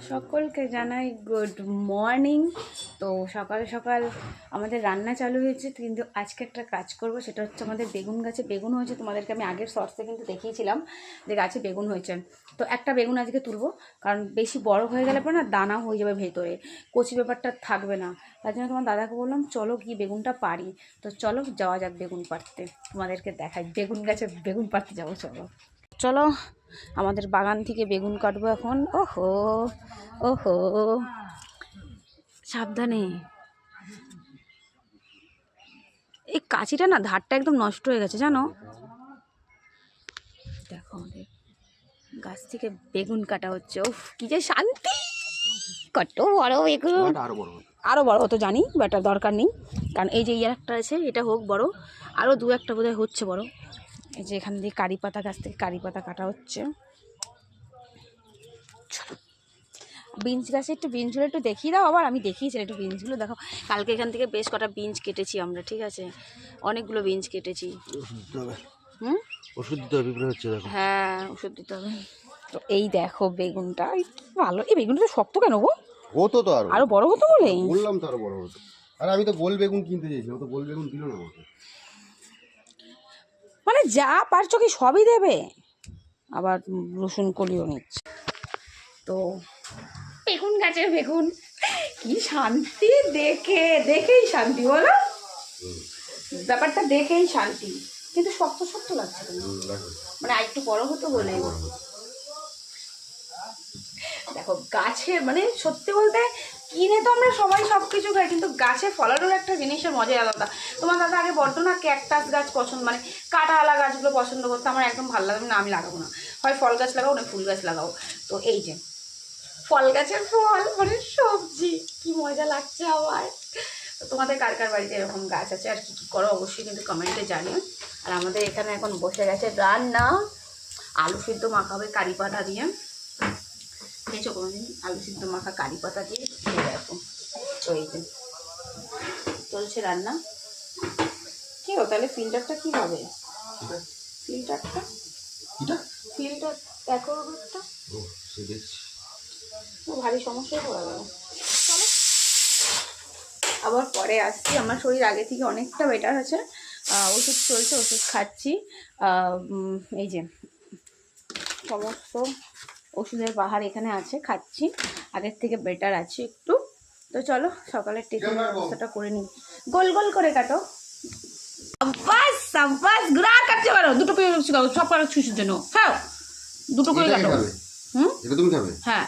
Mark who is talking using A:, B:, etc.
A: সকলকে জানাই good morning. তো সকাল সকাল আমাদের রান্না চালু হয়েছে, কিন্তু আজকে একটা কাজ করব, সেটা হচ্ছে আমাদের বেগুন গাছে বেগুন হয়েছে। তোমাদেরকে আমি আগের শর্টসে কিন্তু দেখিয়েছিলাম যে গাছে বেগুন হয়েছে। তো একটা বেগুন আজকে তুলবো, কারণ বেশি বড় হয়ে গেলে পরে না দানা হয়ে যাবে ভেতরে, কচি ব্যাপারটা থাকবে না। তার জন্য তোমার দাদাকে বললাম চলো কি বেগুনটা পারি। তো চলো যাওয়া যাক বেগুন পাড়তে, তোমাদেরকে দেখাই বেগুন গাছে বেগুন পাড়তে যাবো। চলো চলো আমাদের বাগান থেকে বেগুন কাটবো এখন। ওহো ওহো, সাবধানে। এই কাঁচিটা না ধারটা একদম নষ্ট হয়ে গেছে জানো। দেখো আমাদের গাছ থেকে বেগুন কাটা হচ্ছে, ওফ কি যে শান্তি। কত বড় বেগুন, আরও বড় হতো জানি, বাট আর দরকার নেই, কারণ এই যে একটা আছে এটা হোক বড়, আরও দু একটা বোধহয় হচ্ছে বড়। এই যে এখান দিয়ে কারি পাতা, গাছ থেকে কারি পাতা কাটা হচ্ছে। বিনস গাছে একটু বিনসগুলো একটু দেখিয়ে দাও। আবার আমি দেখিয়েছিলাম একটু বিনসগুলো দেখো, কালকে এখান থেকে বেশ কটা বিনস কেটেছি আমরা, ঠিক আছে, অনেকগুলো বিনস কেটেছি।
B: ওষুধ দিতে হবে, হচ্ছে দেখো।
A: হ্যাঁ ওষুধ দিতে হবে। তো এই দেখো বেগুনটা ভালো। এই বেগুনটা তো শক্ত কেন গো?
B: হতো তো
A: আরো বড় হতো বলে
B: বললাম তো, আরো বড় হতো। আর আমি তো গোল বেগুন কিনতে চেয়েছিলাম, তো গোল বেগুন দিল না আমাকে।
A: মানে যা পারছো কি সবই দেবে, আবার রসুন কলিও নিচ্ছে। তো বেগুন গাছের বেগুন কি শান্তি, দেখেই শান্তি, বলো ব্যাপারটা দেখেই শান্তি। কিন্তু শক্ত শক্ত লাগছে, মানে আরেকটু বড় হতো বলে। দেখো গাছে মানে সত্যি বলতে কিনে তো আমরা সবাই সব কিছু খাই, কিন্তু গাছে ফলানোর একটা জিনিসের মজাই আলাদা। তোমার দাদা আগে বড্ড না ক্যাকটাস গাছ পছন্দ, মানে কাঁটাওয়ালা গাছগুলো পছন্দ করতো, আমার একদম ভালো লাগে না, আমি লাগাবো না। হয় ফল গাছ লাগাও না ফুল গাছ লাগাও। তো এই যে ফল গাছের ফল মানে সবজি, কি মজা লাগছে আমার। তো তোমাদের কার কার বাড়িতে এরকম গাছ আছে আর কী কী করো অবশ্যই কিন্তু কমেন্টে জানিও। আর আমাদের এখানে এখন বসে গেছে রান্না, আলু সিদ্ধ মাখাবে কারি পাতা দিয়ে। খেয়েছো কোনোদিন আলু সিদ্ধ মাখা কারি পাতা দিয়ে? খেয়ে দেখো। তো এই যে চলছে রান্না। কি হো তাহলে ফিল্টারটা কী হবে? ফিল্টারটা ফিল্টার দেখো, ভারী সমস্যায় পড়া গেল। চলো আবার পরে আসছি। আমার শরীর আগে থেকে অনেকটা বেটার আছে, ওষুধ চলছে, ওষুধ খাচ্ছি। এই যে সমস্ত ওষুধের বাহার এখানে আছে, খাচ্ছি, আগের থেকে বেটার আছে একটু। তো চলো সকালের টিফিনের ব্যবস্থাটা করে নিই। গোল গোল করে কাটো, সাব্বাস সাব্বাস, গুড়া কাটতে পারো, দুটো পেয়ে সব কাটা ছুষির জন্য খাও, দুটো করে কাটো।
B: এটা তুমি খাবে?
A: হ্যাঁ